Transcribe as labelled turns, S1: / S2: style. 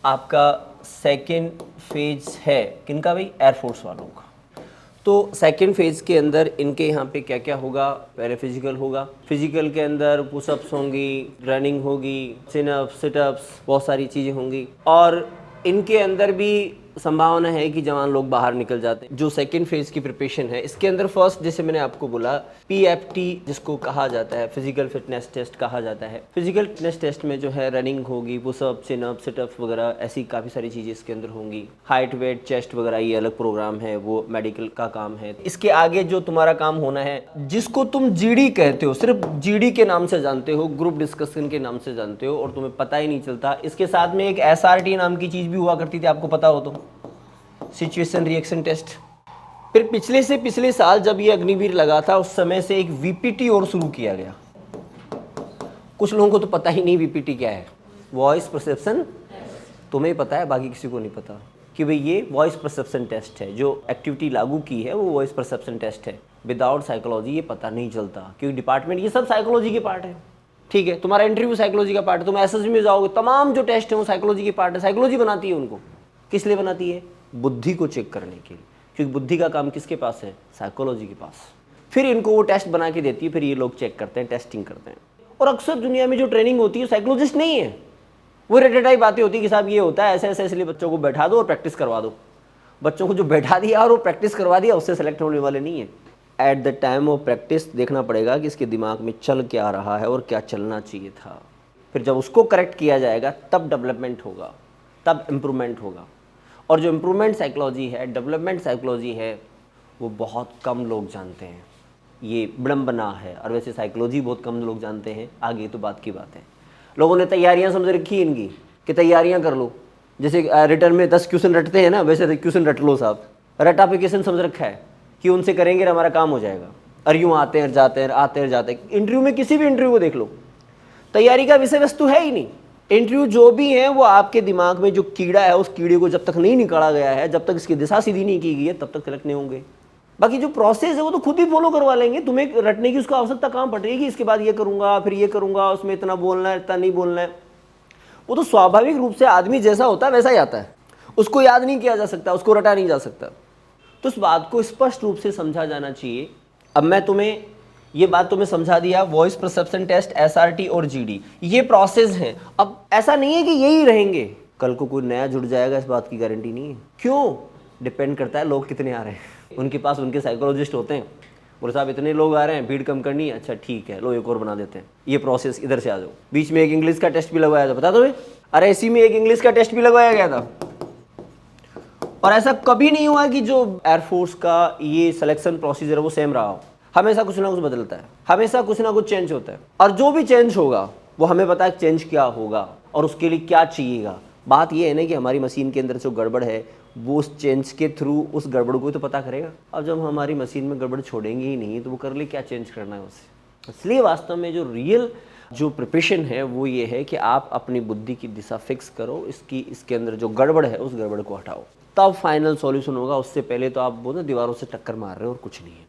S1: आपका second phase है किनका भाई? एयरफोर्स वालों का। तो सेकेंड फेज के अंदर इनके यहाँ पे क्या क्या होगा? पहले फिजिकल होगा। फिजिकल के अंदर पुशअप्स होंगी, रनिंग होगी, सिनअप्स, सिटअप्स, बहुत सारी चीज़ें होंगी। और इनके अंदर भी संभावना है कि जवान लोग बाहर निकल जाते हैं। जो सेकेंड फेज की प्रिपरेशन है इसके अंदर फर्स्ट, जैसे मैंने आपको बोला, PFT जिसको कहा जाता है, फिजिकल फिटनेस टेस्ट कहा जाता है। फिजिकल फिटनेस टेस्ट में जो है रनिंग होगी, पुशअप, चिनअप, सिटअप्स वगैरह ऐसी काफ़ी सारी चीज़ें इसके अंदर होंगी। हाइट, वेट, चेस्ट वगैरह ये अलग प्रोग्राम है, वो मेडिकल का काम है। इसके आगे जो तुम्हारा काम होना है, जिसको तुम GD कहते हो, सिर्फ GD के नाम से जानते हो, ग्रुप डिस्कशन के नाम से जानते हो, और तुम्हें पता ही नहीं चलता। इसके साथ में एक SRT नाम की चीज़ भी हुआ करती थी, आपको पता हो तो, सिचुएशन रिएक्शन टेस्ट। फिर पिछले से पिछले साल जब ये अग्निवीर लगा था उस समय से एक VPT और शुरू किया गया। कुछ लोगों को तो पता ही नहीं VPT क्या है, वॉइस परसेप्शन। तुम्हें पता है, बाकी किसी को नहीं पता कि भाई ये वॉइस परसेप्शन टेस्ट है। जो एक्टिविटी लागू की है वो वॉइस परसेप्शन टेस्ट है। विदाउट साइकोलॉजी ये पता नहीं चलता, क्योंकि डिपार्टमेंट ये सब साइकोलॉजी के पार्ट है। ठीक है, तुम्हारा इंटरव्यू साइकोलॉजी का पार्ट है, तुम SSB में जाओगे, तमाम जो टेस्ट है वो साइकोलॉजी के पार्ट है। साइकोलॉजी बनाती है उनको, किस लिए बनाती है? बुद्धि को चेक करने के लिए, क्योंकि बुद्धि का काम किसके पास है? साइकोलॉजी के पास। फिर इनको वो टेस्ट बना के देती है, फिर ये लोग चेक करते हैं, टेस्टिंग करते हैं। और अक्सर दुनिया में जो ट्रेनिंग होती है साइकोलॉजिस्ट नहीं है, वो रेटेटाई बातें होती है कि साहब ये होता है ऐसे ऐसे, इसलिए बच्चों को बैठा दो और प्रैक्टिस करवा दो। बच्चों को जो बैठा दिया और वो प्रैक्टिस करवा दिया, उससे सेलेक्ट होने वाले नहीं है। At the time of practice देखना पड़ेगा कि इसके दिमाग में चल क्या रहा है और क्या चलना चाहिए था। फिर जब उसको करेक्ट किया जाएगा तब डेवलपमेंट होगा, तब इम्प्रूवमेंट होगा। और जो इम्प्रूवमेंट साइकोलॉजी है, डेवलपमेंट साइकोलॉजी है, वो बहुत कम लोग जानते हैं। ये विडंबना है। और वैसे साइकोलॉजी बहुत कम लोग जानते हैं, आगे तो बात की बात है। लोगों ने तैयारियां समझ रखी इनकी कि तैयारियां कर लो, जैसे रिटर्न में 10 क्वेश्चन रटते हैं ना, वैसे क्वेश्चन रट लो साहब। रटाफिकेशन समझ रखा है कि उनसे करेंगे और हमारा काम हो जाएगा। और यूँ आते हैं जाते हैं, आते हैं जाते हैं। इंटरव्यू में, किसी भी इंटरव्यू को देख लो, तैयारी का विषय वस्तु है ही नहीं। इंटरव्यू जो भी है वो आपके दिमाग में जो कीड़ा है, उस कीड़े को जब तक नहीं निकाला गया है, जब तक इसकी दिशा सीधी नहीं की गई है, तब तक सेलेक्ट नहीं होंगे। बाकी जो प्रोसेस है वो तो खुद ही फॉलो करवा लेंगे। तुम्हें रटने की उसको आवश्यकता कहाँ पड़ रही है? इसके बाद ये करूंगा, फिर ये करूंगा, उसमें इतना बोलना है, इतना नहीं बोलना है। वो तो स्वाभाविक रूप से आदमी जैसा होता है वैसा ही आता है, उसको याद नहीं किया जा सकता, उसको रटा नहीं जा सकता। तो इस बात को स्पष्ट रूप से समझा जाना चाहिए। अब मैं तुम्हें ये बात तुम्हें समझा दिया, वॉइस परसेप्शन टेस्ट, SRT और GD ये प्रोसेस हैं। अब ऐसा नहीं है कि यही रहेंगे, कल को कोई नया जुड़ जाएगा, इस बात की गारंटी नहीं है। क्यों? डिपेंड करता है लोग कितने आ रहे हैं। उनके पास उनके साइकोलॉजिस्ट होते हैं, बोले साहब इतने लोग आ रहे हैं, भीड़ कम करनी है, अच्छा ठीक है, लो एक और बना देते हैं, ये प्रोसेस इधर से आ जाओ। बीच में एक इंग्लिश का टेस्ट भी लगवाया था, बता दो। अरे इसी में एक इंग्लिश का टेस्ट भी लगवाया गया था। और ऐसा कभी नहीं हुआ कि जो एयरफोर्स का ये सिलेक्शन प्रोसीजर है वो सेम रहा हो। हमेशा कुछ ना कुछ बदलता है, हमेशा कुछ ना कुछ चेंज होता है। और जो भी चेंज होगा वो हमें पता है चेंज क्या होगा और उसके लिए क्या चाहिएगा। बात ये है ना कि हमारी मशीन के अंदर जो गड़बड़ है वो उस चेंज के थ्रू उस गड़बड़ को तो पता करेगा। अब जब हमारी मशीन में गड़बड़ छोड़ेंगे ही नहीं तो वो कर ले क्या चेंज करना है उससे। इसलिए वास्तव में जो रियल जो प्रिपरेशन है वो ये है कि आप अपनी बुद्धि की दिशा फिक्स करो, इसके अंदर जो गड़बड़ है उस गड़बड़ को हटाओ, तब फाइनल सॉल्यूशन होगा। उससे पहले तो आप बोलो दीवारों से टक्कर मार रहे हो और कुछ नहीं है।